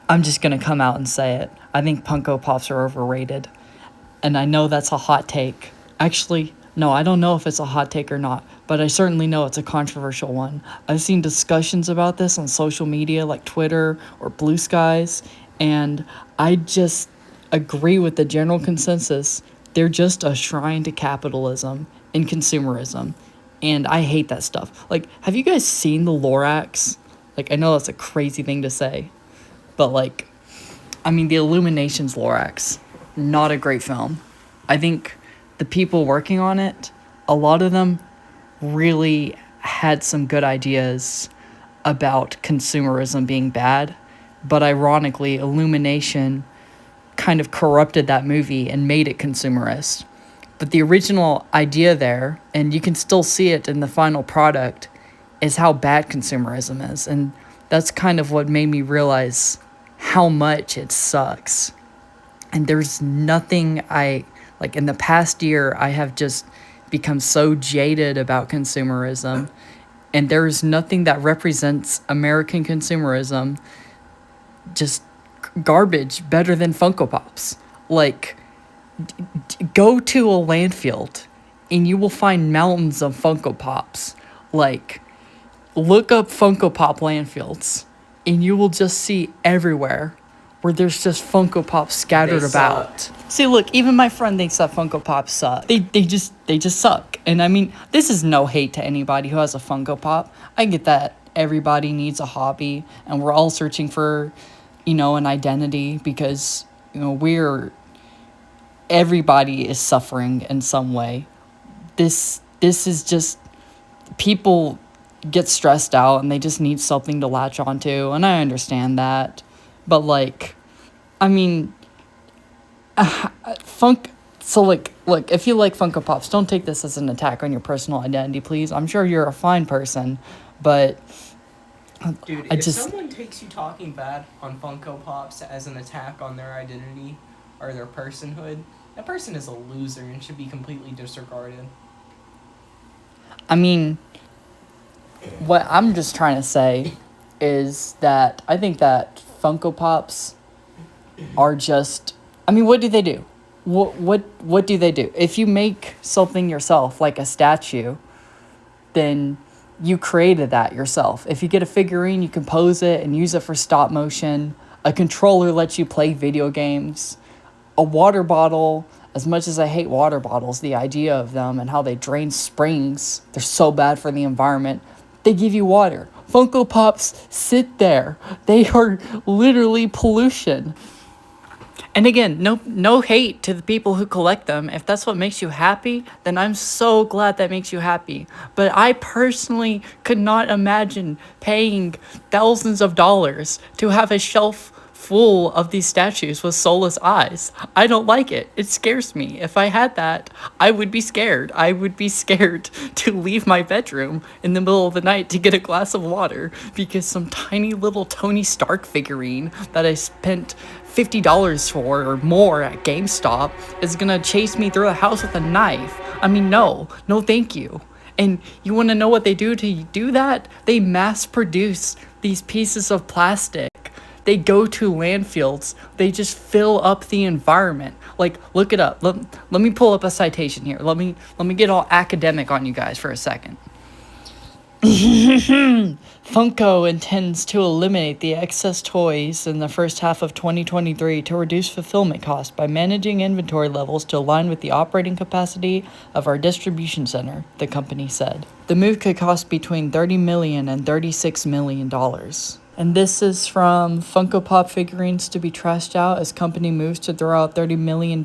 I'm just going to come out and say it. I think Funko Pops are overrated. And I know that's a hot take. Actually, no, I don't know if it's a hot take or not, but I certainly know it's a controversial one. I've seen discussions about this on social media like Twitter or Blue Skies, and I just agree with the general consensus. They're just a shrine to capitalism and consumerism, and I hate that stuff. Like, have you guys seen the Lorax? Like, I know that's a crazy thing to say, but like, I mean, the Illuminations Lorax, not a great film. I think the people working on it, a lot of them really had some good ideas about consumerism being bad, but ironically, Illumination kind of corrupted that movie and made it consumerist. But the original idea there, and you can still see it in the final product, is how bad consumerism is. And that's kind of what made me realize how much it sucks. And there's nothing like in the past year, I have just become so jaded about consumerism. And there's nothing that represents American consumerism, just garbage, better than Funko Pops. Like, go to a landfill and you will find mountains of Funko Pops. Like, look up Funko Pop landfills and you will just see everywhere where there's just Funko Pops scattered about. See, look, even my friend thinks that Funko Pops suck. They just suck. And I mean, this is no hate to anybody who has a Funko Pop. I get that everybody needs a hobby and we're all searching for, an identity because, everybody is suffering in some way. This is just, people get stressed out and they just need something to latch onto, and I understand that. But like, I mean, so like, look, if you like Funko Pops, don't take this as an attack on your personal identity, please. I'm sure you're a fine person, but dude, if someone takes you talking bad on Funko Pops as an attack on their identity or their personhood, that person is a loser and should be completely disregarded. I mean, what I'm just trying to say is that I think that Funko Pops are just, I mean, what do they do? What do they do? If you make something yourself, like a statue, then you created that yourself. If you get a figurine, you can pose it and use it for stop motion. A controller lets you play video games. A water bottle, as much as I hate water bottles, the idea of them and how they drain springs, they're so bad for the environment, they give you water. Funko Pops sit there. They are literally pollution. And again, no hate to the people who collect them. If that's what makes you happy, then I'm so glad that makes you happy. But I personally could not imagine paying thousands of dollars to have a shelf full of these statues with soulless eyes. I don't like it. It scares me. If I had that, I would be scared. I would be scared to leave my bedroom in the middle of the night to get a glass of water because some tiny little Tony Stark figurine that I spent $50 for or more at GameStop is gonna chase me through the house with a knife. I mean, no thank you. And you want to know what they do to do that? They mass produce these pieces of plastic. They go to landfills. They just fill up the environment. Like, look it up. Let me pull up a citation here. Let me get all academic on you guys for a second. Funko intends to eliminate the excess toys in the first half of 2023 to reduce fulfillment costs by managing inventory levels to align with the operating capacity of our distribution center, the company said. The move could cost between $30 million and $36 million. And this is from Funko Pop figurines to be trashed out as company moves to throw out $30 million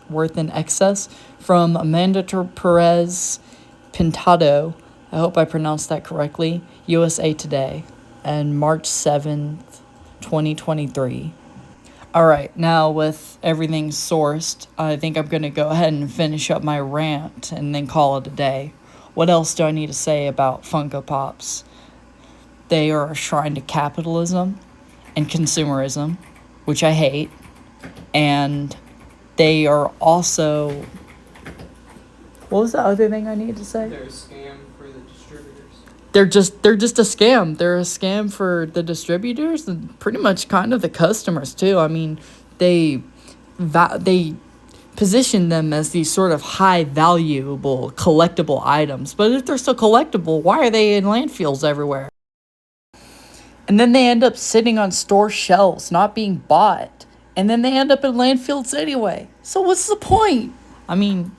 worth in excess, from Amanda Perez Pintado, I hope I pronounced that correctly, USA Today, and March 7th, 2023. Alright, now with everything sourced, I think I'm going to go ahead and finish up my rant and then call it a day. What else do I need to say about Funko Pops? They are a shrine to capitalism and consumerism, which I hate, and they are also... What was the other thing I needed to say? They're a scam for the distributors. they're just a scam. They're a scam for the distributors and pretty much kind of the customers too. I mean, they they position them as these sort of high valuable collectible items. But if they're so collectible, why are they in landfills everywhere? And then they end up sitting on store shelves, not being bought. And then they end up in landfills anyway. So what's the point? I mean,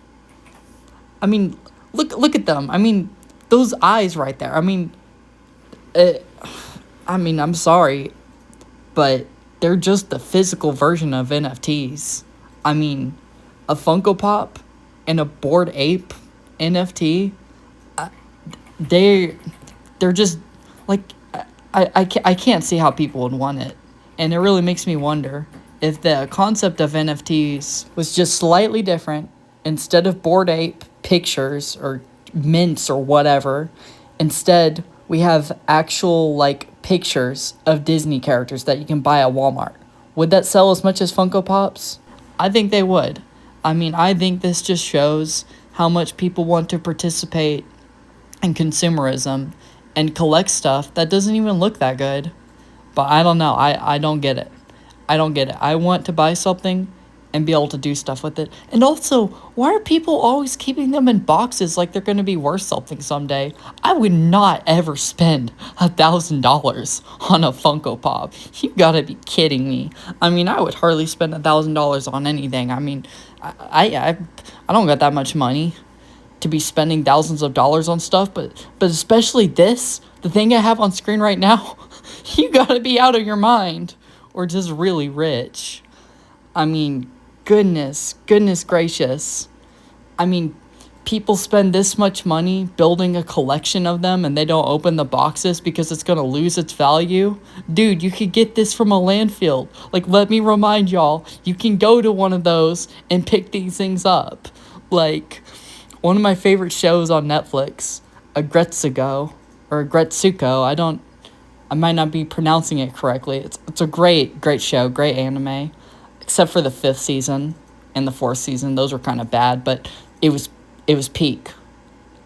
look at them. I mean, those eyes right there. Uh, I'm sorry, but they're just the physical version of NFTs. I mean, a Funko Pop and a Bored Ape NFT, they they're just like I can't see how people would want it. And it really makes me wonder if the concept of NFTs was just slightly different. Instead of Bored Ape pictures or mints or whatever, instead we have actual like pictures of Disney characters that you can buy at Walmart. Would that sell as much as Funko Pops? I think they would. I think this just shows how much people want to participate in consumerism and collect stuff that doesn't even look that good. But I don't know. I don't get it. I don't get it. I want to buy something and be able to do stuff with it. And also, why are people always keeping them in boxes like they're going to be worth something someday? I would not ever spend $1,000 on a Funko Pop. You gotta be kidding me. I would hardly spend $1,000 on anything. I don't got that much money to be spending thousands of dollars on stuff, but especially this, the thing I have on screen right now, you gotta be out of your mind or just really rich. I mean, goodness gracious. People spend this much money building a collection of them and they don't open the boxes because it's gonna lose its value. Dude, you could get this from a landfill. Like, let me remind y'all, you can go to one of those and pick these things up. Like, one of my favorite shows on Netflix, Agretsuko, or Agretsuko, I might not be pronouncing it correctly. It's a great show, great anime. Except for the 5th season and the 4th season. Those were kind of bad, but it was peak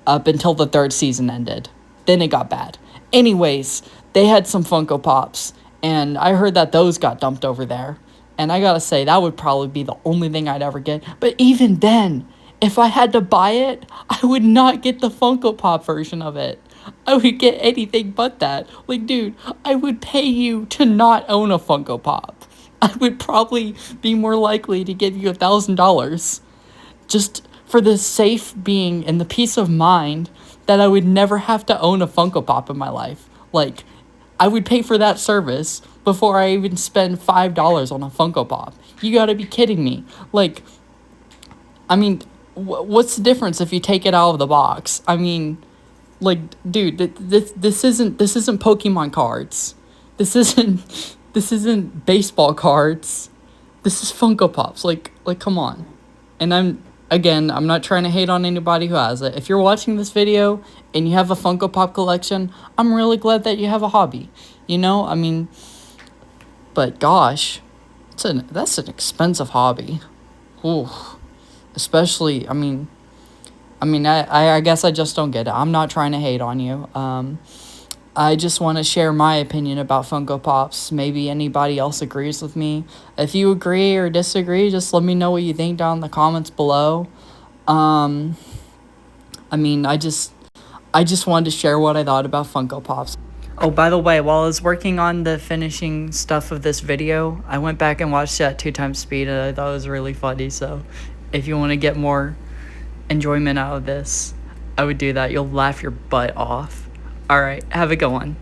up until the 3rd season ended. Then it got bad. Anyways, they had some Funko Pops, and I heard that those got dumped over there. And I gotta say, that would probably be the only thing I'd ever get. But even then, if I had to buy it, I would not get the Funko Pop version of it. I would get anything but that. Like, dude, I would pay you to not own a Funko Pop. I would probably be more likely to give you $1,000 just for the safe being and the peace of mind that I would never have to own a Funko Pop in my life. Like, I would pay for that service before I even spend $5 on a Funko Pop. You gotta be kidding me. Like, what's the difference if you take it out of the box? Like, dude, this isn't Pokemon cards. This isn't baseball cards. This is Funko Pops. Like come on. And I'm not trying to hate on anybody who has it. If you're watching this video and you have a Funko Pop collection, I'm really glad that you have a hobby. But gosh, that's an expensive hobby. Ooh. Especially, I guess I just don't get it. I'm not trying to hate on you. I just want to share my opinion about Funko Pops. Maybe anybody else agrees with me. If you agree or disagree, just let me know what you think down in the comments below. I just wanted to share what I thought about Funko Pops. Oh, by the way, while I was working on the finishing stuff of this video, I went back and watched it at 2x speed, and I thought it was really funny. So if you want to get more enjoyment out of this, I would do that. You'll laugh your butt off. All right, have a good one.